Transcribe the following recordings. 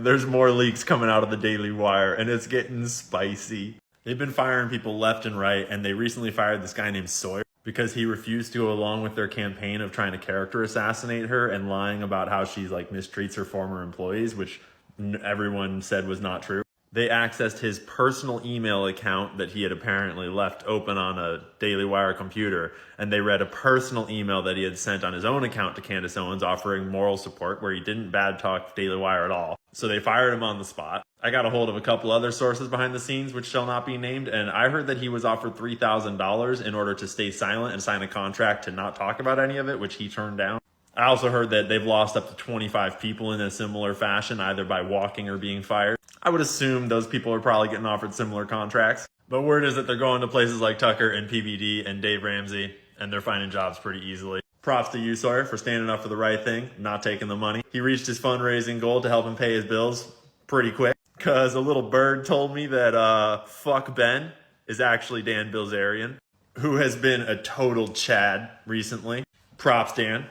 There's more leaks coming out of the Daily Wire, and it's getting spicy. They've been firing people left and right, and they recently fired this guy named Sawyer because he refused to go along with their campaign of trying to character assassinate her and lying about how she like mistreats her former employees, which everyone said was not true. They accessed his personal email account that he had apparently left open on a Daily Wire computer, and they read a personal email that he had sent on his own account to Candace Owens offering moral support where he didn't bad talk Daily Wire at all. So they fired him on the spot. I got a hold of a couple other sources behind the scenes, which shall not be named, and I heard that he was offered $3,000 in order to stay silent and sign a contract to not talk about any of it, which he turned down. I also heard that they've lost up to 25 people in a similar fashion, either by walking or being fired. I would assume those people are probably getting offered similar contracts. But word is that they're going to places like Tucker and PBD and Dave Ramsey, and they're finding jobs pretty easily. Props to you, Sawyer, for standing up for the right thing, not taking the money. He reached his fundraising goal to help him pay his bills pretty quick, because a little bird told me that Fuck Ben is actually Dan Bilzerian, who has been a total Chad recently. Props, Dan.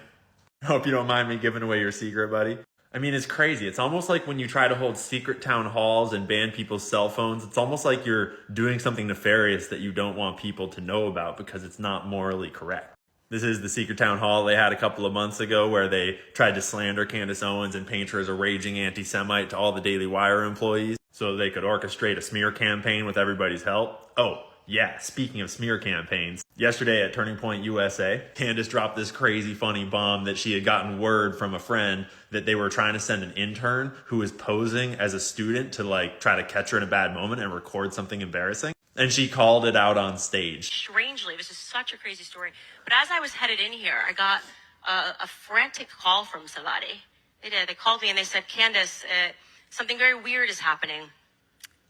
Hope you don't mind me giving away your secret, buddy. I mean, it's crazy. It's almost like when you try to hold secret town halls and ban people's cell phones, it's almost like you're doing something nefarious that you don't want people to know about because it's not morally correct. This is the secret town hall they had a couple of months ago where they tried to slander Candace Owens and paint her as a raging anti-Semite to all the Daily Wire employees so they could orchestrate a smear campaign with everybody's help. Oh, yeah, speaking of smear campaigns, yesterday at Turning Point USA, Candace dropped this crazy funny bomb that she had gotten word from a friend that they were trying to send an intern who was posing as a student to like try to catch her in a bad moment and record something embarrassing. And she called it out on stage. Strangely, this is such a crazy story. But as I was headed in here, I got a frantic call from somebody. They did. They called me and they said, Candace, something very weird is happening.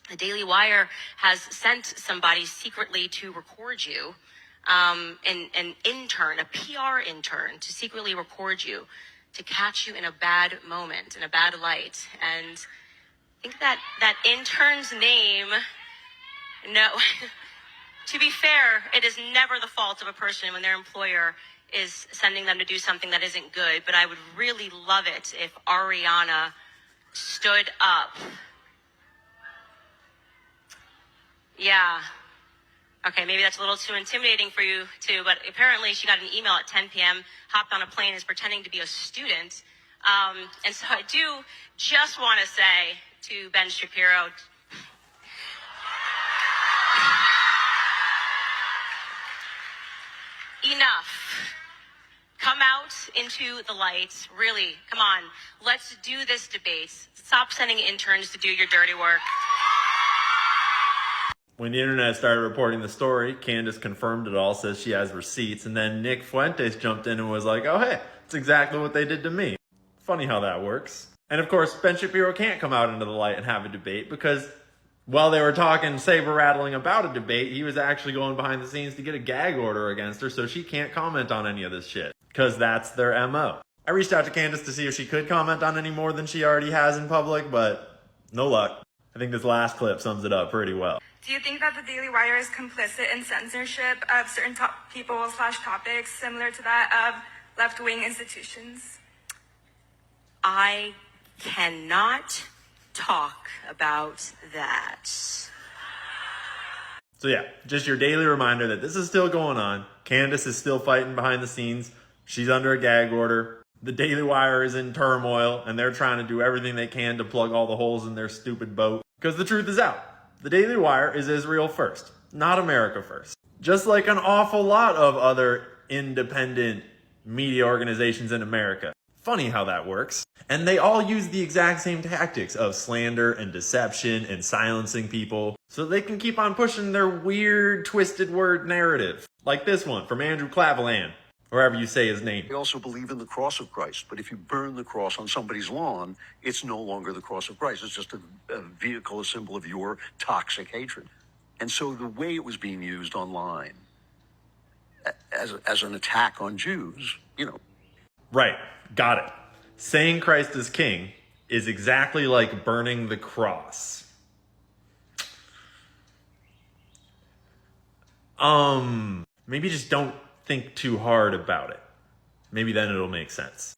The Daily Wire has sent somebody secretly to record you, an intern, a PR intern, to secretly record you, to catch you in a bad moment, in a bad light. And I think that intern's name, no, to be fair, it is never the fault of a person when their employer is sending them to do something that isn't good. But I would really love it if Ariana stood up. Yeah. Okay, maybe that's a little too intimidating for you too, but apparently she got an email at 10 p.m., hopped on a plane, is pretending to be a student. And so I do just want to say to Ben Shapiro, enough. Come out into the light. Really, come on. Let's do this debate. Stop sending interns to do your dirty work. When the internet started reporting the story, Candace confirmed it all, says she has receipts, and then Nick Fuentes jumped in and was like, oh hey, it's exactly what they did to me. Funny how that works. And of course, Ben Shapiro can't come out into the light and have a debate because while they were talking saber-rattling about a debate, he was actually going behind the scenes to get a gag order against her, so she can't comment on any of this shit. Because that's their MO. I reached out to Candace to see if she could comment on any more than she already has in public, but no luck. I think this last clip sums it up pretty well. Do you think that the Daily Wire is complicit in censorship of certain people/topics similar to that of left-wing institutions? I cannot talk about that. So yeah, just your daily reminder that this is still going on. Candace is still fighting behind the scenes. She's under a gag order. The Daily Wire is in turmoil, and they're trying to do everything they can to plug all the holes in their stupid boat. Because the truth is out. The Daily Wire is Israel first, not America first. Just like an awful lot of other independent media organizations in America. Funny how that works. And they all use the exact same tactics of slander and deception and silencing people so they can keep on pushing their weird, twisted word narrative. Like this one from Andrew Claveland, wherever you say his name. We also believe in the cross of Christ, but if you burn the cross on somebody's lawn, it's no longer the cross of Christ. It's just a vehicle, a symbol of your toxic hatred. And so the way it was being used online as an attack on Jews, Right, got it. Saying Christ is king is exactly like burning the cross. Maybe just don't think too hard about it. Maybe then it'll make sense.